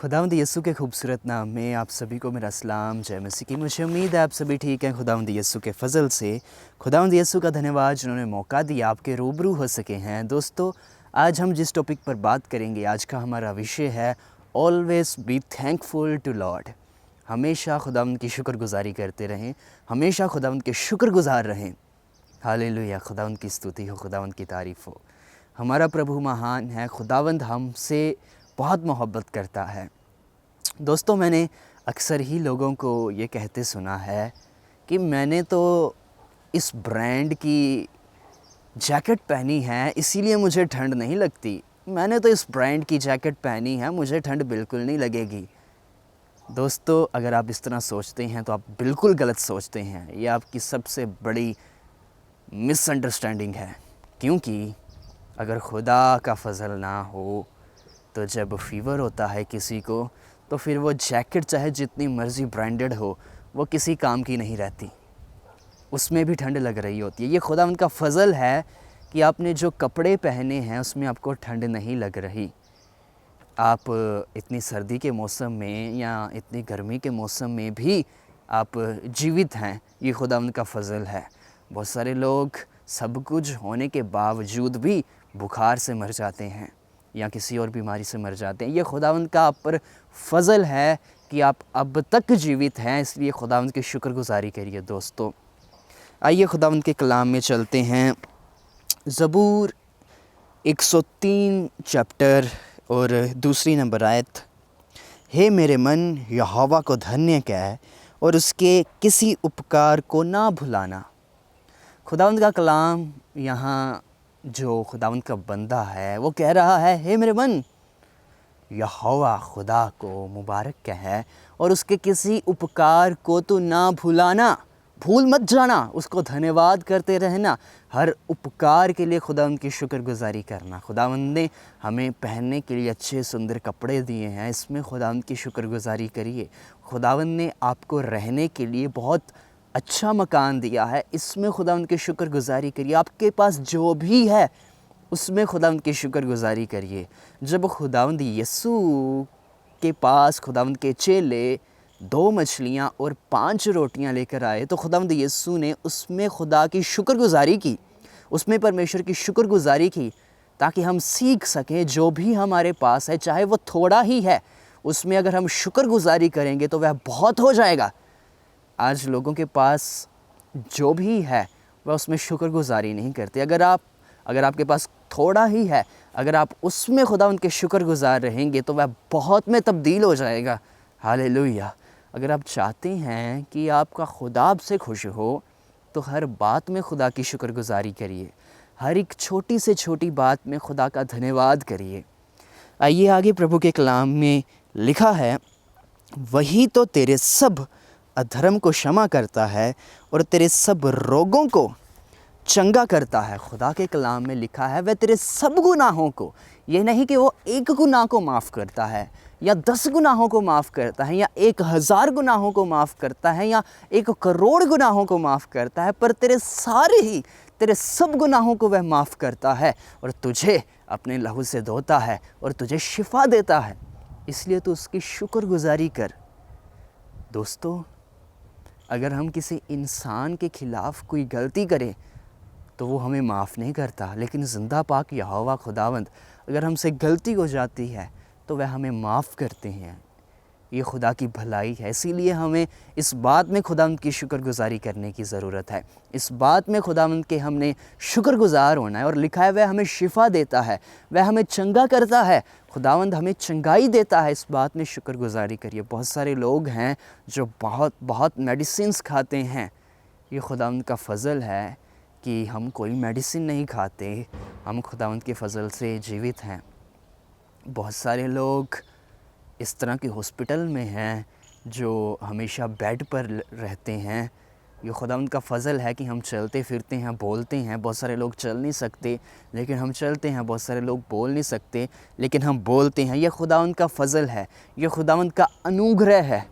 खुदावंद यीशु के खूबसूरत नाम में आप सभी को मेरा सलाम जय मसीह की। मुझे उम्मीद है आप सभी ठीक हैं। खुदावंद यीशु के फजल से खुदावंद यीशु का धन्यवाद जिन्होंने मौका दिया आपके रूबरू हो सके हैं। दोस्तों, आज हम जिस टॉपिक पर बात करेंगे, आज का हमारा विषय है always be thankful to Lord. हमेशा खुदावंद की शुक्रगुजारी करते रहें, हमेशा खुदावंद के शुक्रगुजार रहें। हालेलुया, खुदावंद की स्तुति हो, खुदावंद की तारीफ़ हो। हमारा प्रभु महान है, खुदावंद हमसे बहुत मोहब्बत करता है। दोस्तों, मैंने अक्सर ही लोगों को ये कहते सुना है कि मैंने तो इस ब्रांड की जैकेट पहनी है इसीलिए मुझे ठंड नहीं लगती। मैंने तो इस ब्रांड की जैकेट पहनी है, मुझे ठंड बिल्कुल नहीं लगेगी। दोस्तों, अगर आप इस तरह सोचते हैं तो आप बिल्कुल गलत सोचते हैं। ये आपकी सबसे बड़ी मिसअंडरस्टैंडिंग है, क्योंकि अगर खुदा का फजल ना हो तो जब फीवर होता है किसी को तो फिर वो जैकेट चाहे जितनी मर्ज़ी ब्रांडेड हो वो किसी काम की नहीं रहती, उसमें भी ठंड लग रही होती है। ये खुदावंद का फजल है कि आपने जो कपड़े पहने हैं उसमें आपको ठंड नहीं लग रही। आप इतनी सर्दी के मौसम में या इतनी गर्मी के मौसम में भी आप जीवित हैं, ये खुदावंद का फजल है। बहुत सारे लोग सब कुछ होने के बावजूद भी बुखार से मर जाते हैं या किसी और बीमारी से मर जाते हैं। ये खुदावंद का आप पर फजल है कि आप अब तक जीवित हैं, इसलिए खुदावंद की शुक्रगुजारी करिए। दोस्तों, आइए खुदावंद के कलाम में चलते हैं। ज़बूर 103 चैप्टर और दूसरी नंबर आयत। हे मेरे मन, यहोवा को धन्य कह और उसके किसी उपकार को ना भुलाना। खुदावंद का कलाम यहाँ जो खुदावंद का बंदा है वो कह रहा है, हे मेरे मन, यहोवा खुदा को मुबारक कह और उसके किसी उपकार को तो ना भुलाना। भूल मत जाना, उसको धन्यवाद करते रहना, हर उपकार के लिए खुदावंद की शुक्रगुजारी करना। खुदावंद ने हमें पहनने के लिए अच्छे सुंदर कपड़े दिए हैं, इसमें खुदावंद की शुक्रगुजारी करिए। खुदावंद ने आपको रहने के लिए बहुत अच्छा मकान दिया है, इसमें खुदावंद की शुक्रगुजारी करिए। आपके पास जो भी है उसमें खुदावंद की शुक्रगुजारी करिए। जब खुदावंद यीशु के पास खुदावंद के चेले 2 मछलियाँ और 5 रोटियाँ लेकर आए तो खुदावंद यीशु ने उसमें खुदा की शुक्रगुजारी की, उसमें परमेश्वर की शुक्रगुजारी की, ताकि हम सीख सकें जो भी हमारे पास है, चाहे वो थोड़ा ही है, उसमें अगर हम शुक्रगुजारी करेंगे तो वह बहुत हो जाएगा। आज लोगों के पास जो भी है वह उसमें शुक्रगुजारी नहीं करते। अगर आपके पास थोड़ा ही है, अगर आप उसमें खुदावंद के शुक्रगुजार रहेंगे तो वह बहुत में तब्दील हो जाएगा। हालेलुया। अगर आप चाहते हैं कि आपका खुदा आपसे खुश हो तो हर बात में खुदा की शुक्रगुजारी करिए, हर एक छोटी से छोटी बात में खुदा का धन्यवाद करिए। आइए आगे प्रभु के कलाम में लिखा है, वही तो तेरे सब अधर्म को क्षमा करता है और तेरे सब रोगों को चंगा करता है। खुदा के कलाम में लिखा है वह तेरे सब गुनाहों को, ये नहीं कि वो एक गुनाह को माफ़ करता है या 10 गुनाहों को माफ़ करता है या 1000 गुनाहों को माफ़ करता है या 1 करोड़ गुनाहों को माफ़ करता है, पर तेरे सब गुनाहों को वह माफ़ करता है और तुझे अपने लहू से धोता है और तुझे शिफा देता है। इसलिए तो उसकी शुक्रगुजारी कर। दोस्तों, अगर हम किसी इंसान के ख़िलाफ़ कोई गलती करें तो वो हमें माफ़ नहीं करता, लेकिन ज़िंदा पाक यहोवा खुदावंद अगर हमसे गलती हो जाती है तो वह हमें माफ़ करते हैं। ये खुदा की भलाई है, इसीलिए हमें इस बात में खुदावंद की शुक्रगुजारी करने की ज़रूरत है। इस बात में खुदावंद के हमने शुक्रगुजार होना है। और लिखा है वह हमें शिफा देता है, वह हमें चंगा करता है। खुदावंद हमें चंगाई देता है, इस बात में शुक्रगुजारी करिए। बहुत सारे लोग हैं जो बहुत मेडिसिन्स खाते हैं। ये खुदावंद का फजल है कि हम कोई मेडिसिन नहीं खाते, हम खुदावंद के फजल से जीवित हैं। बहुत सारे लोग इस तरह के हॉस्पिटल में हैं जो हमेशा बेड पर रहते हैं। ये खुदावंद का फजल है कि हम चलते फिरते हैं, बोलते हैं। बहुत सारे लोग चल नहीं सकते लेकिन हम चलते हैं, बहुत सारे लोग बोल नहीं सकते लेकिन हम बोलते हैं। ये खुदावंद का फजल है, ये खुदावंद का अनुग्रह है।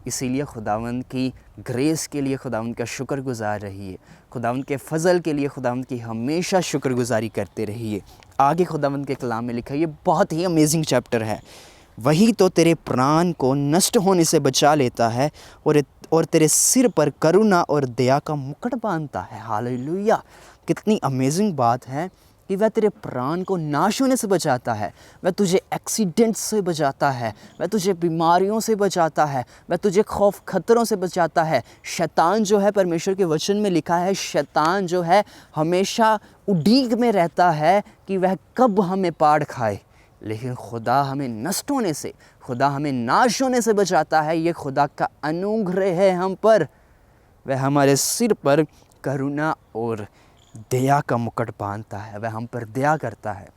इसीलिए खुदावंद की ग्रेस के लिए खुदावंद का शुक्रगुजार रहिए, खुदावंद के फ़ज़ल के लिए खुदावंद की हमेशा शुक्रगुजारी करते रहिए। आगे खुदावंद के कलाम में लिखा है, ये बहुत ही अमेजिंग चैप्टर है। वही तो तेरे प्राण को नष्ट होने से बचा लेता है और तेरे सिर पर करुणा और दया का मुकुट बांधता है। हालेलुया! कितनी अमेजिंग बात है कि वह तेरे प्राण को नाश होने से बचाता है, वह तुझे एक्सीडेंट से बचाता है, वह तुझे बीमारियों से बचाता है, वह तुझे खौफ खतरों से बचाता है। शैतान जो है, परमेश्वर के वचन में लिखा है, शैतान जो है हमेशा उड़ीक में रहता है कि वह कब हमें पाड़ खाए, लेकिन खुदा हमें नष्ट होने से, खुदा हमें नाश होने से बचाता है। ये खुदा का अनुग्रह है हम पर। वह हमारे सिर पर करुणा और दया का मुकुट बांधता है, वह हम पर दया करता है,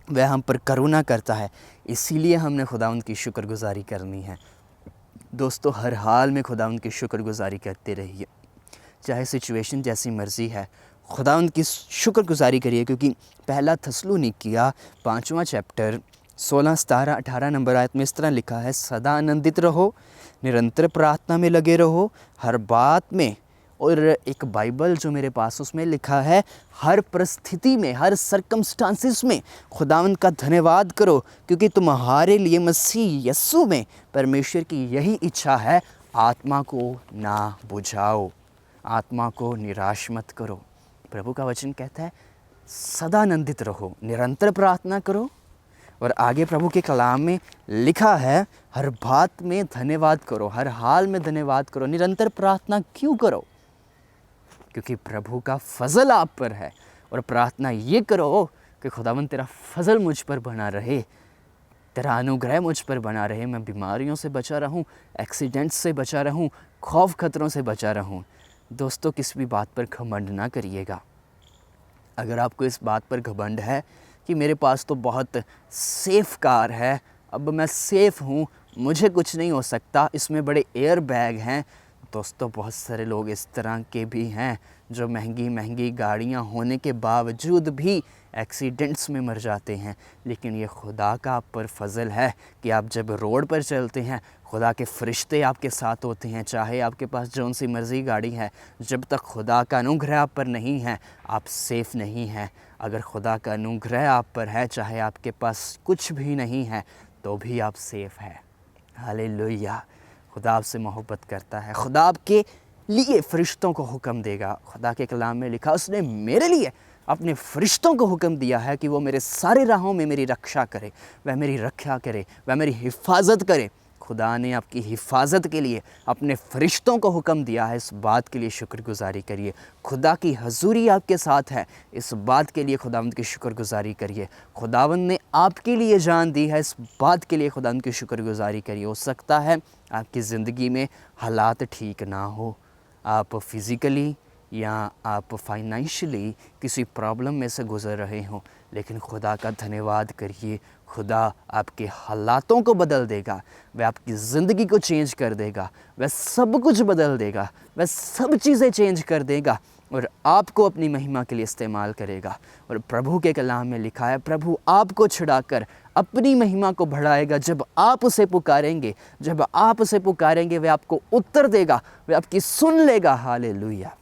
वह हम पर करुणा करता है। इसीलिए हमने खुदावंद की शुक्रगुजारी करनी है। दोस्तों, हर हाल में खुदावंद की शुक्रगुजारी करते रहिए, चाहे सिचुएशन जैसी मर्ज़ी है, खुदावंद की शुक्रगुजारी करिए। क्योंकि पहला थस्सलुनीकियों 5वां चैप्टर 16, 17, 18 नंबर आयत में इस तरह लिखा है, सदा आनंदित रहो, निरंतर प्रार्थना में लगे रहो, हर बात में। और एक बाइबल जो मेरे पास, उसमें लिखा है, हर परिस्थिति में, हर सर्कमस्टांसिस में खुदावंद का धन्यवाद करो, क्योंकि तुम्हारे लिए मसीह यीशु में परमेश्वर की यही इच्छा है। आत्मा को ना बुझाओ, आत्मा को निराश मत करो। प्रभु का वचन कहता है सदा आनंदित रहो, निरंतर प्रार्थना करो। और आगे प्रभु के कलाम में लिखा है, हर बात में धन्यवाद करो, हर हाल में धन्यवाद करो। निरंतर प्रार्थना क्यों करो? क्योंकि प्रभु का फजल आप पर है। और प्रार्थना ये करो कि खुदावंद तेरा फजल मुझ पर बना रहे, तेरा अनुग्रह मुझ पर बना रहे, मैं बीमारियों से बचा रहूं, एक्सीडेंट्स से बचा रहूं, खौफ खतरों से बचा रहूं। दोस्तों, किसी भी बात पर घमंड ना करिएगा। अगर आपको इस बात पर घमंड है कि मेरे पास तो बहुत सेफ़ कार है, अब मैं सेफ़ हूँ, मुझे कुछ नहीं हो सकता, इसमें बड़े एयर बैग हैं। दोस्तों, बहुत सारे लोग इस तरह के भी हैं जो महंगी महंगी गाड़ियाँ होने के बावजूद भी एक्सीडेंट्स में मर जाते हैं। लेकिन ये खुदा का आप पर फजल है कि आप जब रोड पर चलते हैं, खुदा के फरिश्ते आपके साथ होते हैं। चाहे आपके पास जौन सी मर्ज़ी गाड़ी है, जब तक खुदा का अनुग्रह आप पर नहीं है, आप सेफ़ नहीं हैं। अगर खुदा का अनुग्रह आप पर है, चाहे आपके पास कुछ भी नहीं है, तो भी आप सेफ़ हैं। हालेलुया! खुदा आपसे मोहब्बत करता है। खुदा आपके लिए फ़रिश्तों को हुक्म देगा। खुदा के कलाम में लिखा, उसने मेरे लिए अपने फ़रिश्तों को हुक्म दिया है कि वो मेरे सारे राहों में मेरी रक्षा करे, वह मेरी रक्षा करे, वह मेरी हिफाजत करे। खुदा ने आपकी हिफाजत के लिए अपने फ़रिश्तों को हुक्म दिया है। इस बात के लिए शुक्रगुजारी करिए। खुदा की हजूरी आपके साथ है, इस बात के लिए खुदावंद की शुक्रगुजारी करिए। खुदावंद ने आपके लिए जान दी है, इस बात के लिए खुदावंद की शुक्रगुजारी करिए। हो सकता है आपकी ज़िंदगी में हालात ठीक ना हो, आप फिज़िकली या आप फाइनेंशियली किसी प्रॉब्लम में से गुज़र रहे हों, लेकिन खुदा का धन्यवाद करिए। खुदा आपके हालातों को बदल देगा, वह आपकी ज़िंदगी को चेंज कर देगा, वह सब कुछ बदल देगा, वह सब चीज़ें चेंज कर देगा और आपको अपनी महिमा के लिए इस्तेमाल करेगा। और प्रभु के कलाम में लिखा है, प्रभु आपको छुड़ाकर अपनी महिमा को बढ़ाएगा। जब आप उसे पुकारेंगे, जब आप उसे पुकारेंगे, वह आपको उत्तर देगा, वह आपकी सुन लेगा। हालेलुया!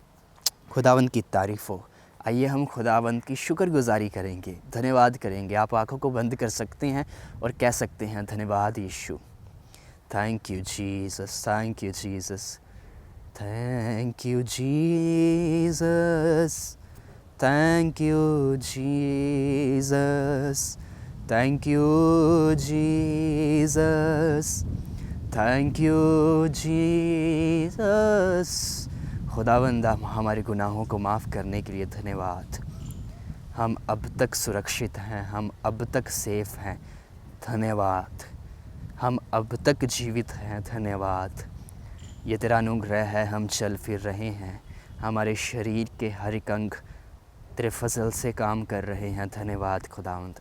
खुदावंद की तारीफ़ हो। आइए हम खुदावंद की शुक्रगुजारी करेंगे, धन्यवाद करेंगे। आप आंखों को बंद कर सकते हैं और कह सकते हैं, धन्यवाद यीशु, thank you Jesus, thank you Jesus, thank you Jesus, thank you Jesus, thank you Jesus, thank you Jesus. खुदावंद, हमारे गुनाहों को माफ़ करने के लिए धन्यवाद। हम अब तक सुरक्षित हैं, हम अब तक सेफ़ हैं, धन्यवाद। हम अब तक जीवित हैं, धन्यवाद। ये तेरा अनुग्रह है, हम चल फिर रहे हैं, हमारे शरीर के हर एक अंग तेरे फजल से काम कर रहे हैं, धन्यवाद खुदावंद।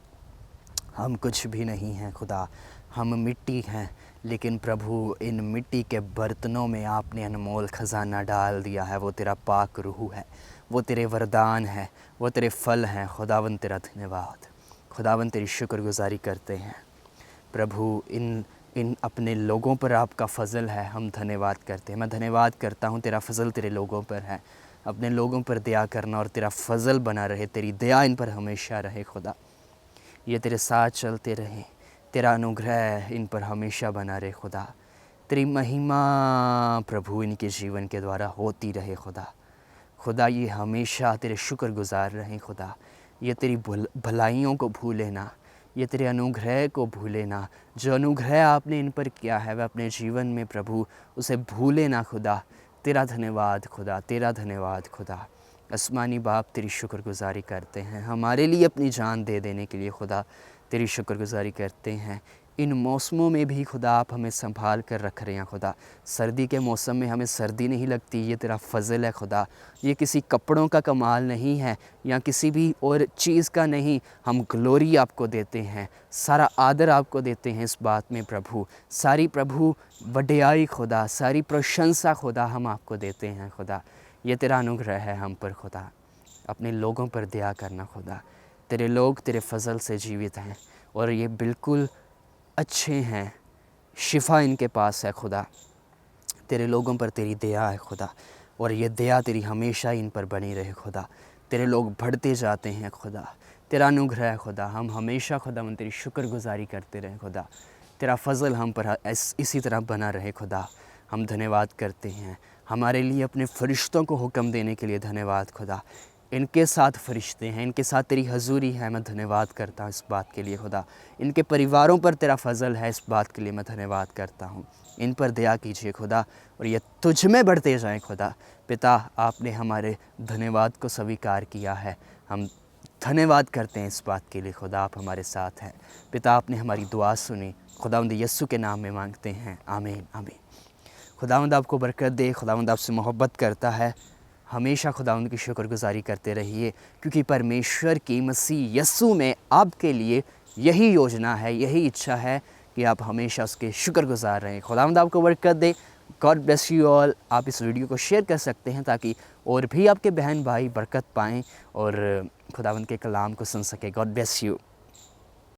हम कुछ भी नहीं हैं खुदा, हम मिट्टी हैं, लेकिन प्रभु इन मिट्टी के बर्तनों में आपने अनमोल ख़जाना डाल दिया है। वो तेरा पाक रूह है, वो तेरे वरदान है, वो तेरे फल हैं। खुदावंद तेरा धन्यवाद। खुदावंद तेरी शुक्रगुजारी करते हैं प्रभु। इन अपने लोगों पर आपका फ़ज़ल है, हम धन्यवाद करते हैं। मैं धन्यवाद करता हूँ, तेरा फ़ज़ल तेरे लोगों पर है। अपने लोगों पर दया करना और तेरा फ़ज़ल बना रहे, तेरी दया इन पर हमेशा रहे खुदा। ये तेरे साथ चलते रहें, तेरा अनुग्रह इन पर हमेशा बना रहे खुदा। तेरी महिमा प्रभु इनके जीवन के द्वारा होती रहे खुदा। खुदा ये हमेशा तेरे शुक्रगुज़ार रहें खुदा। ये तेरी भलाइयों को भूले ना, ये तेरे अनुग्रह को भूले ना। जो अनुग्रह आपने इन पर किया है वह अपने जीवन में प्रभु उसे भूले ना खुदा। तेरा धन्यवाद खुदा, तेरा धन्यवाद खुदा। आसमानी बाप तेरी शुक्रगुज़ारी करते हैं, हमारे लिए अपनी जान दे देने के लिए खुदा तेरी शुक्रगुज़ारी करते हैं। इन मौसमों में भी खुदा आप हमें संभाल कर रख रहे हैं खुदा। सर्दी के मौसम में हमें सर्दी नहीं लगती, ये तेरा फ़ज़ल है खुदा। ये किसी कपड़ों का कमाल नहीं है या किसी भी और चीज़ का नहीं। हम ग्लोरी आपको देते हैं, सारा आदर आपको देते हैं इस बात में प्रभु। सारी प्रभु वडियाई खुदा, सारी प्रशंसा खुदा हम आपको देते हैं खुदा। ये तेरा अनुग्रह है हम पर खुदा। अपने लोगों पर दया करना खुदा। तेरे लोग तेरे फ़ज़ल से जीवित हैं और ये बिल्कुल अच्छे हैं, शिफा इनके पास है खुदा। तेरे लोगों पर तेरी दया है खुदा और ये दया तेरी हमेशा इन पर बनी रहे खुदा। तेरे लोग बढ़ते जाते हैं खुदा, तेरा अनुग्रह है खुदा। हम हमेशा खुदा मन तेरी शुक्रगुज़ारी करते रहें खुदा। तेरा फ़ज़ल हम पर इसी तरह बना रहे खुदा। हम धन्यवाद करते हैं। हमारे लिए अपने फ़रिश्तों को हुक्म देने के लिए धन्यवाद खुदा। इनके साथ फ़रिश्ते हैं, इनके साथ तेरी हजूरी है, मैं धन्यवाद करता हूँ इस बात के लिए खुदा। इनके परिवारों पर तेरा फ़ज़ल है, इस बात के लिए मैं धन्यवाद करता हूँ। इन पर दया कीजिए खुदा और ये तुझ में बढ़ते जाएँ खुदा। पिता, आपने हमारे धन्यवाद को स्वीकार किया है, हम धन्यवाद करते हैं इस बात के लिए खुदा। आप हमारे साथ हैं पिता, आपने हमारी दुआ सुनी, खुदावंद यस्सु के नाम में मांगते हैं, आमीन आमीन। खुदावंद आपको बरकत दे। खुदावंद आपसे मोहब्बत करता है। हमेशा खुदावंद की शुक्रगुज़ारी करते रहिए, क्योंकि परमेश्वर की मसीह यस्सु में आपके लिए यही योजना है, यही इच्छा है कि आप हमेशा उसके शुक्रगुज़ार रहें। खुदावंद आपको बरकत दे। God bless you all. आप इस वीडियो को शेयर कर सकते हैं ताकि और भी आपके बहन भाई बरकत पाएँ और खुदावंद के कलाम को सुन सके। God bless you.